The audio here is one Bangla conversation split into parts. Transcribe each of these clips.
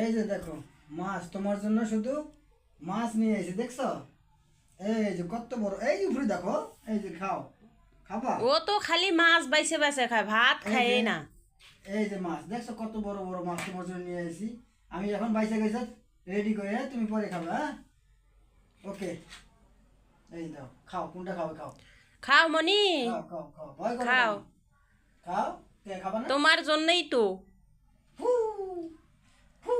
এই যে দেখো মাছ তোমার জন্য শুধু মাছ নিয়ে এসে দেখছো এই যে কত বড় এই উপরে দেখো এই যে খাও খাবা ও তো খালি মাছ বাইছে বাইছে খায়, ভাত খায় না। এই যে মাছ দেখছো কত বড় বড় মাছ তোমার জন্য নিয়ে এসেছি আমি এখন বাইসে গেছে রেডি করে তুমি পরে খাবে হ্যাঁ ওকে এই দাও খাও কোনটা খাবে খাও খাও মনি, খাও খাও খাও ভয় করো খাও। না। খাও কে খাবা না তোমার জন্যই তো। ফু, ফু।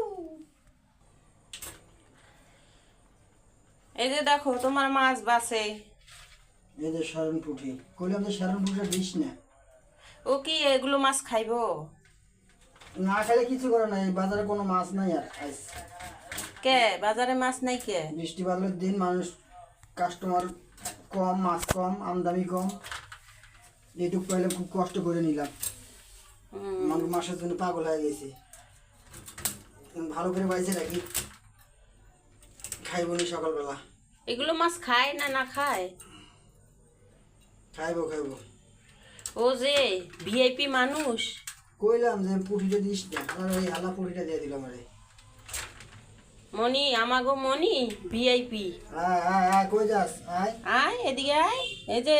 এই যে দেখো তোমার মাছ বাসে। এই যে শরণ পুঁটি কইলাম যে শরণ পুঁটিটা দিস না ও কি এগুলো মাছ খাইবো? না খেলে কিছু করে না এই বাজারে কোনো মাছ নাই আর আইস কে বাজারে মাছ নাই কে? বৃষ্টি বাদলের দিন মানুষ কাস্টমার কম মাছ কম আমদানি কম এইটুকু পাইলে খুব কষ্ট করে নিলাম মানুষ মাসের জন্য পাগল হয়ে গেছে ভালো করে বাইছে রাখি খাইব নি সকালবেলা এগুলো মাছ খায় না না খায়? খাইবো খাইবো ও যে ভিআইপি মানুষ। কইলাম যে পুঁটিটা দিস না আর ওই হালা পুঁটিটা দিয়ে দিলাম আরে মনি আমাগো মনি ভিআইপি। আয় আয় আয় কই যাস আয় আয় এদিকে আয়। এই যে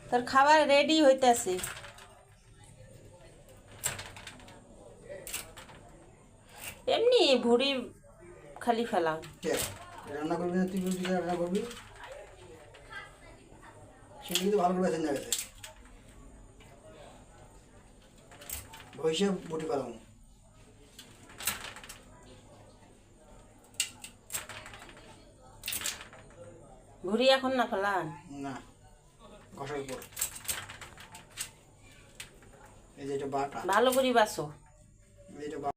তোর খাবার রেডি হইতাছে। এমনি ভুড়ি খালি ফেলা। কে রান্না করবি না তুই তুই রান্না করবি সেটা কিন্তু ভালো করে বেছেন না গেছে ভৈসে বুটি পেলাম ভুড়ি এখন না ফেলান। না ঘষার উপর এই যে এটা বাটা ভালো করে বাসো। এটা